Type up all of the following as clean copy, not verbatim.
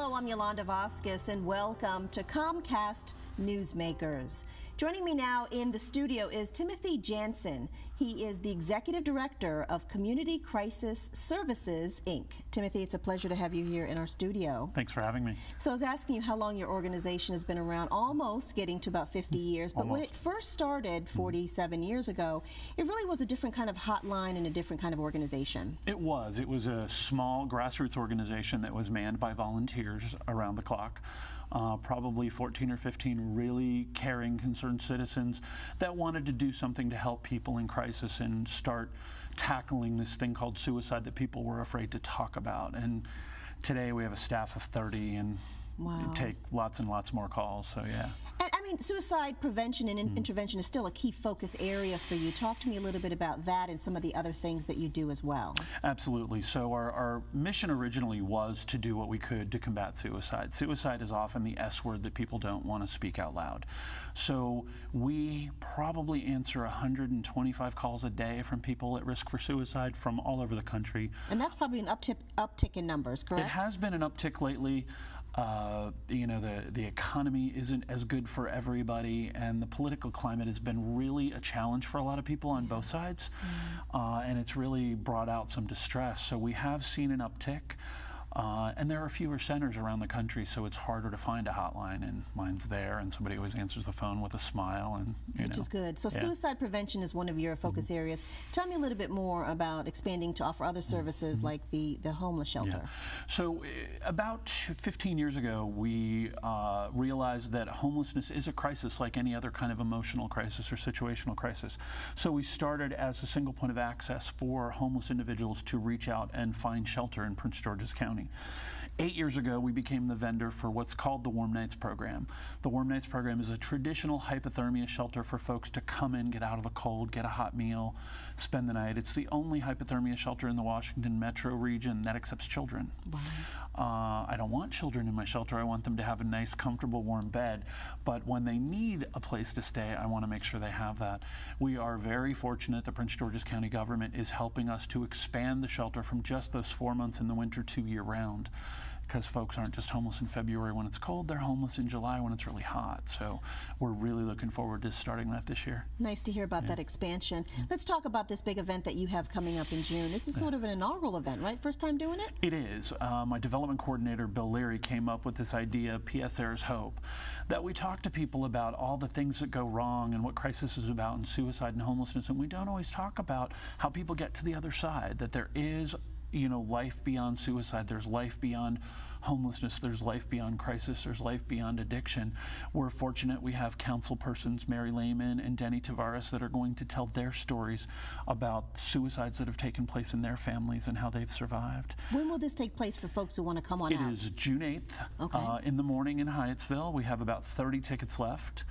Hello, I'm Yolanda Vasquez, and welcome to Comcast Newsmakers. Joining me now in the studio is TimJansen. He is the Executive Director of Community Crisis Services, Inc. Timothy, it's a pleasure to have you here in our studio. Thanks for having me. So I was asking you how long your organization has been around, almost getting to about 50 years, but when it first started 47 years ago, it really was a different kind of hotline and a different kind of organization. It was a small grassroots organization that was manned by volunteers around the clock. Probably 14 or 15 really caring, concerned citizens that wanted to do something to help people in crisis and start tackling this thing called suicide that people were afraid to talk about. And today we have a staff of 30 and take lots and lots more calls, so yeah. And I mean, suicide prevention and intervention is still a key focus area for you. Talk to me a little bit about that and some of the other things that you do as well. Absolutely. So our mission originally was to do what we could to combat suicide. Suicide is often the S word that people don't want to speak out loud. So we probably answer 125 calls a day from people at risk for suicide from all over the country. And that's probably an uptick in numbers, correct? It has been an uptick lately. You know, the economy isn't as good for everybody, and the political climate has been really a challenge for a lot of people on both sides, and it's really brought out some distress. So we have seen an uptick. And there are fewer centers around the country, so it's harder to find a hotline, and mine's there, and somebody always answers the phone with a smile, and which is good. So suicide prevention is one of your focus areas. Tell me a little bit more about expanding to offer other services like the homeless shelter. So about 15 years ago, we realized that homelessness is a crisis like any other kind of emotional crisis or situational crisis. So we started as a single point of access for homeless individuals to reach out and find shelter in Prince George's County. 8 years ago, we became the vendor for what's called the Warm Nights program. The Warm Nights program is a traditional hypothermia shelter for folks to come in, get out of the cold, get a hot meal, spend the night. It's the only hypothermia shelter in the Washington metro region that accepts children. Wow. I don't want children in my shelter. I want them to have a nice, comfortable, warm bed. But when they need a place to stay, I want to make sure they have that. We are very fortunate the Prince George's County government is helping us to expand the shelter from just those 4 months in the winter to year-round, because folks aren't just homeless in February when it's cold, they're homeless in July when it's really hot. So we're really looking forward to starting that this year. Nice to hear about that expansion. Let's talk about this big event that you have coming up in June. This is sort of an inaugural event, right? First time doing it? It is. My development coordinator, Bill Leary, came up with this idea, P.S. There's Hope, that we talk to people about all the things that go wrong and what crisis is about and suicide and homelessness, and we don't always talk about how people get to the other side, that there is life beyond suicide, there's life beyond homelessness, there's life beyond crisis, there's life beyond addiction. We're fortunate we have council persons, Mary Lehman and Denny Tavares, that are going to tell their stories about suicides that have taken place in their families and how they've survived. When will this take place for folks who want to come on out? It is June 8th in the morning in Hyattsville. We have about 30 tickets left,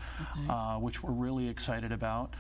which we're really excited about.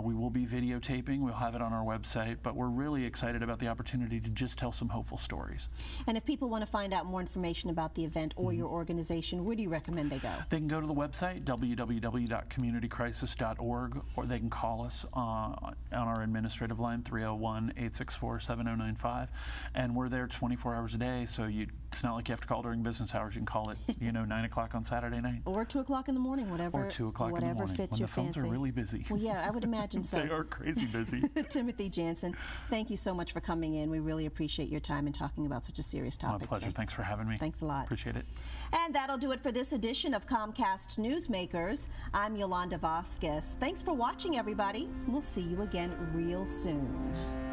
We will be videotaping. We'll have it on our website, but we're really excited about the opportunity to just tell some hopeful stories. And if people want to find out more information about the event or your organization, where do you recommend they go? They can go to the website, www.communitycrisis.org, or they can call us on our administrative line, 301-864-7095. And we're there 24 hours a day, so it's not like you have to call during business hours. You can call it, 9 o'clock on Saturday night. Or 2 o'clock in the morning, whatever. Or 2 o'clock in the morning, fits when your the phones fancy. are really busy. Well, yeah, I would imagine so. They are crazy busy. TimJansen, thank you so much for coming in. We really appreciate your time and talking about such a serious topic. My pleasure. Today. Thanks for having me. Thanks a lot. Appreciate it. And that'll do it for this edition of Comcast Newsmakers. I'm Yolanda Vasquez. Thanks for watching, everybody. We'll see you again real soon.